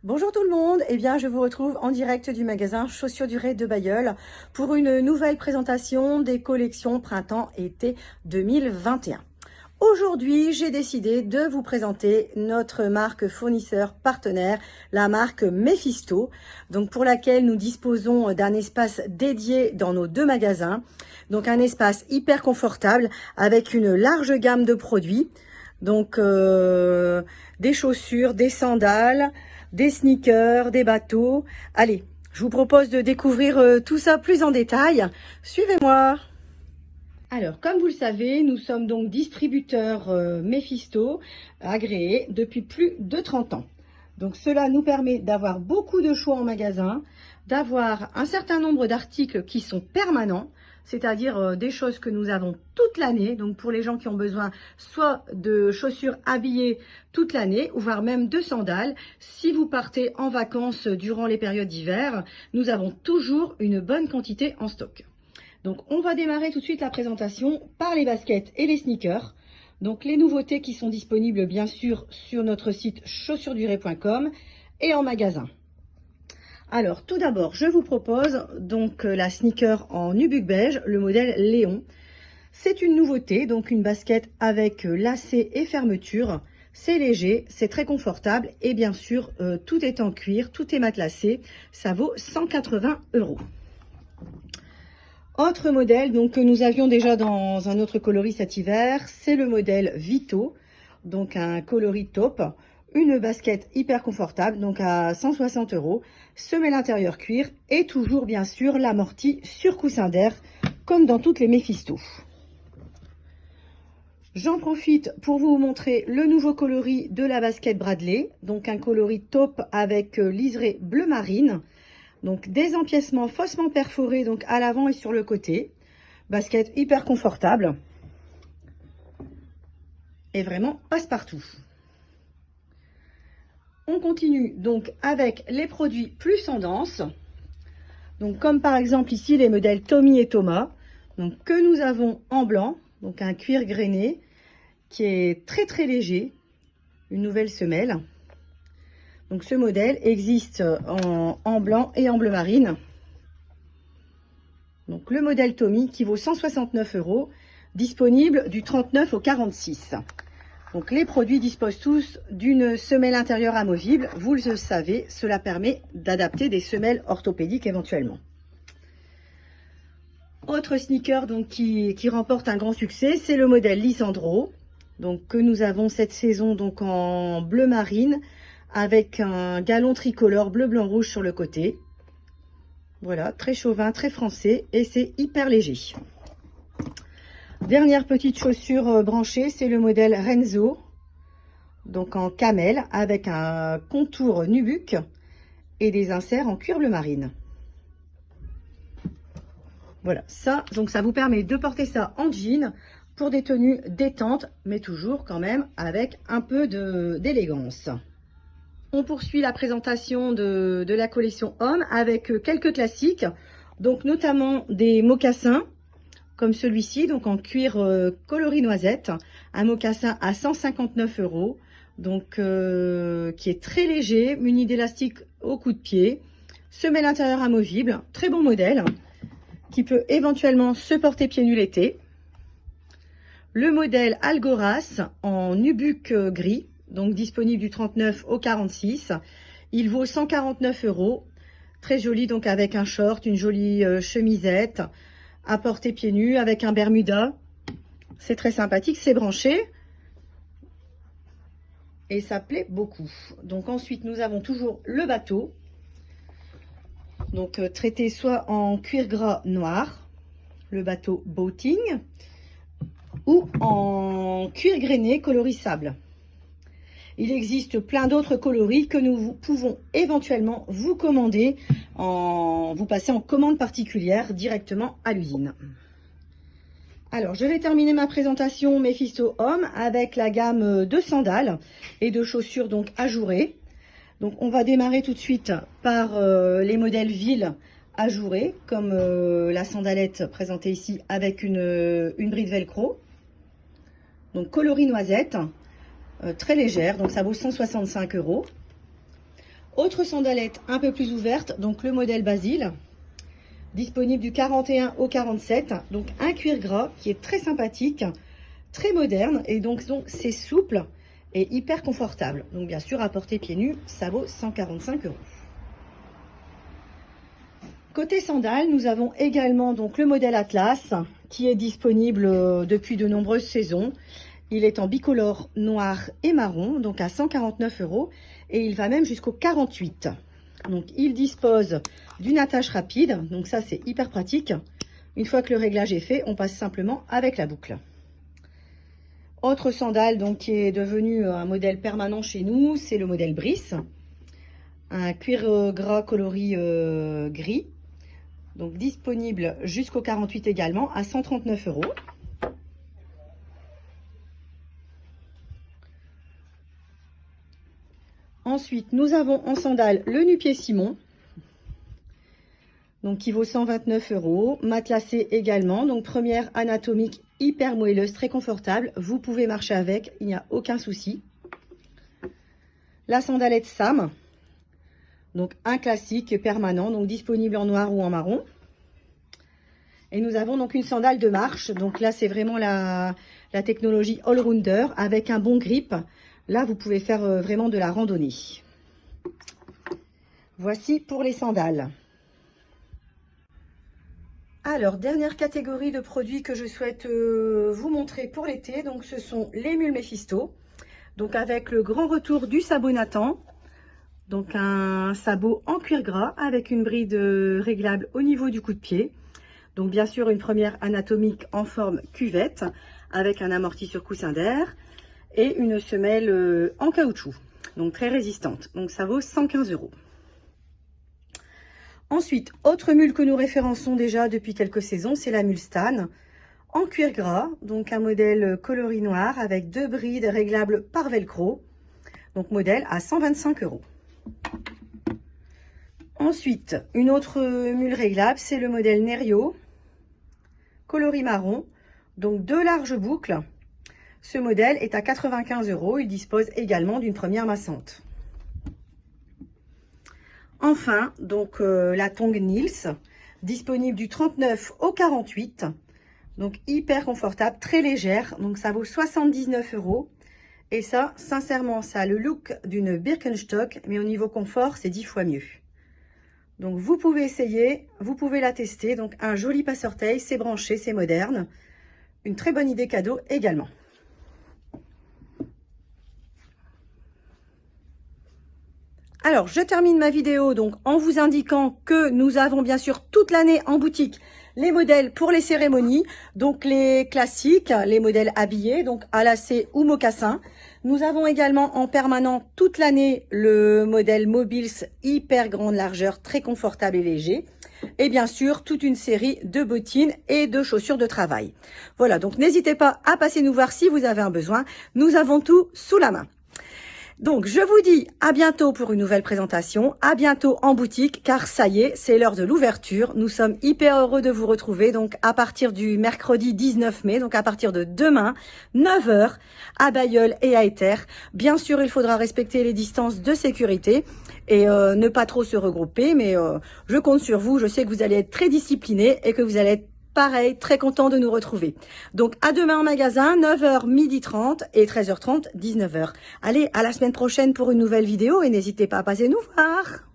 Bonjour tout le monde, je vous retrouve en direct du magasin Chaussures du Ré de Bailleul pour une nouvelle présentation des collections printemps-été 2021. Aujourd'hui, j'ai décidé de vous présenter notre marque fournisseur partenaire, la marque Mephisto, donc pour laquelle nous disposons d'un espace dédié dans nos deux magasins. Donc un espace hyper confortable avec une large gamme de produits, donc des chaussures, des sandales, des sneakers, des bateaux. Allez, je vous propose de découvrir tout ça plus en détail. Suivez-moi. Alors, comme vous le savez, nous sommes donc distributeurs Mephisto agréés depuis plus de 30 ans. Donc, cela nous permet d'avoir beaucoup de choix en magasin, d'avoir un certain nombre d'articles qui sont permanents, c'est-à-dire des choses que nous avons toute l'année. Donc, pour les gens qui ont besoin soit de chaussures habillées toute l'année, ou voire même de sandales. Si vous partez en vacances durant les périodes d'hiver, nous avons toujours une bonne quantité en stock. Donc, on va démarrer tout de suite la présentation par les baskets et les sneakers. Donc, les nouveautés qui sont disponibles, bien sûr, sur notre site chaussuresduré.com et en magasin. Alors, tout d'abord, je vous propose donc la sneaker en nubuck beige, le modèle Léon. C'est une nouveauté, donc une basket avec lacet et fermeture. C'est léger, c'est très confortable et bien sûr, tout est en cuir, tout est matelassé. Ça vaut 180 €. Autre modèle donc que nous avions déjà dans un autre coloris cet hiver, c'est le modèle Vito, donc un coloris taupe, une basket hyper confortable, donc à 160 €, semelle intérieure cuir et toujours bien sûr l'amorti sur coussin d'air, comme dans toutes les Mephisto. J'en profite pour vous montrer le nouveau coloris de la basket Bradley, donc un coloris taupe avec liseré bleu marine. Donc des empiècements faussement perforés donc à l'avant et sur le côté. Basket hyper confortable. Et vraiment passe-partout. On continue donc avec les produits plus tendance. Donc comme par exemple ici les modèles Tommy et Thomas. Donc que nous avons en blanc. Donc un cuir grainé qui est très très léger. Une nouvelle semelle. Donc ce modèle existe en blanc et en bleu marine. Donc le modèle Tommy qui vaut 169 €, disponible du 39 au 46. Donc les produits disposent tous d'une semelle intérieure amovible. Vous le savez, cela permet d'adapter des semelles orthopédiques éventuellement. Autre sneaker donc qui remporte un grand succès, c'est le modèle Lisandro. Donc que nous avons cette saison donc en bleu marine avec un galon tricolore bleu blanc rouge sur le côté. Voilà, très chauvin, très français et c'est hyper léger. Dernière petite chaussure branchée, c'est le modèle Renzo, donc en camel avec un contour nubuck et des inserts en cuir bleu marine. Voilà, ça, donc ça vous permet de porter ça en jean pour des tenues détentes, mais toujours quand même avec un peu d'élégance. On poursuit la présentation de la collection homme avec quelques classiques, donc notamment des mocassins comme celui-ci, donc en cuir coloris noisette, un mocassin à 159 €, donc qui est très léger, muni d'élastique au coup de pied, semelle intérieure amovible, très bon modèle, qui peut éventuellement se porter pieds nus l'été. Le modèle Algoras en nubuck gris, donc disponible du 39 au 46. Il vaut 149 €. Très joli, donc avec un short, une jolie chemisette à porter pieds nus avec un bermuda. C'est très sympathique, c'est branché. Et ça plaît beaucoup. Donc ensuite, nous avons toujours le bateau. Donc traité soit en cuir gras noir, le bateau boating, ou en cuir grainé coloris sable. Il existe plein d'autres coloris que nous pouvons éventuellement vous commander, vous passez en commande particulière directement à l'usine. Alors, je vais terminer ma présentation Mephisto Homme avec la gamme de sandales et de chaussures donc ajourées. Donc, on va démarrer tout de suite par les modèles ville ajourés, comme la sandalette présentée ici avec une bride velcro. Donc, coloris noisette. Très légère, donc ça vaut 165 €. Autre sandalette un peu plus ouverte, donc le modèle Basile, disponible du 41 au 47. Donc un cuir gras qui est très sympathique, très moderne, et donc c'est souple et hyper confortable. Donc bien sûr, à porter pieds nus, ça vaut 145 €. Côté sandales, nous avons également donc le modèle Atlas qui est disponible depuis de nombreuses saisons. Il est en bicolore noir et marron, donc à 149 € et il va même jusqu'au 48. Donc il dispose d'une attache rapide, donc ça c'est hyper pratique. Une fois que le réglage est fait, on passe simplement avec la boucle. Autre sandale donc qui est devenu un modèle permanent chez nous, c'est le modèle Brice. Un cuir gras coloris gris. Donc disponible jusqu'au 48 également à 139 €. Ensuite, nous avons en sandales le nu-pied Simon, donc qui vaut 129 €, matelassé également, donc première anatomique hyper moelleuse, très confortable. Vous pouvez marcher avec, il n'y a aucun souci. La sandalette Sam, donc un classique permanent, donc disponible en noir ou en marron. Et nous avons donc une sandale de marche, donc là c'est vraiment la technologie all-rounder avec un bon grip. Là vous pouvez faire vraiment de la randonnée. Voici pour les sandales. Alors, dernière catégorie de produits que je souhaite vous montrer pour l'été, donc ce sont les mules Mephisto. Donc avec le grand retour du sabot Nathan, donc un sabot en cuir gras avec une bride réglable au niveau du coup de pied. Donc bien sûr une première anatomique en forme cuvette avec un amorti sur coussin d'air et une semelle en caoutchouc, donc très résistante. Donc ça vaut 115 €. Ensuite, autre mule que nous référençons déjà depuis quelques saisons, c'est la mule Stan en cuir gras, donc un modèle coloris noir avec deux brides réglables par velcro, donc modèle à 125 €. Ensuite, une autre mule réglable, c'est le modèle Nerio, coloris marron, donc deux larges boucles. Ce modèle est à 95 €, il dispose également d'une première massante. Enfin, donc la tongue Nils, disponible du 39 au 48, donc hyper confortable, très légère, donc ça vaut 79 €. Et ça, sincèrement, ça a le look d'une Birkenstock, mais au niveau confort, c'est 10 fois mieux. Donc vous pouvez essayer, vous pouvez la tester. Donc un joli passe-orteil, c'est branché, c'est moderne. Une très bonne idée cadeau également. Alors, je termine ma vidéo donc en vous indiquant que nous avons bien sûr toute l'année en boutique les modèles pour les cérémonies, donc les classiques, les modèles habillés, donc à lacets ou mocassins. Nous avons également en permanent toute l'année le modèle Mobiles hyper grande largeur, très confortable et léger. Et bien sûr, toute une série de bottines et de chaussures de travail. Voilà, donc n'hésitez pas à passer nous voir si vous avez un besoin. Nous avons tout sous la main. Donc, je vous dis à bientôt pour une nouvelle présentation, à bientôt en boutique, car ça y est, c'est l'heure de l'ouverture. Nous sommes hyper heureux de vous retrouver, donc à partir du mercredi 19 mai, donc à partir de demain, 9 h, à Bailleul et à Ether. Bien sûr, il faudra respecter les distances de sécurité et ne pas trop se regrouper, mais je compte sur vous, je sais que vous allez être très disciplinés et que vous allez être pareil, très content de nous retrouver. Donc, à demain en magasin, 9 h, 12h30 et 13 h 30, 19 h. Allez, à la semaine prochaine pour une nouvelle vidéo et n'hésitez pas à passer nous voir.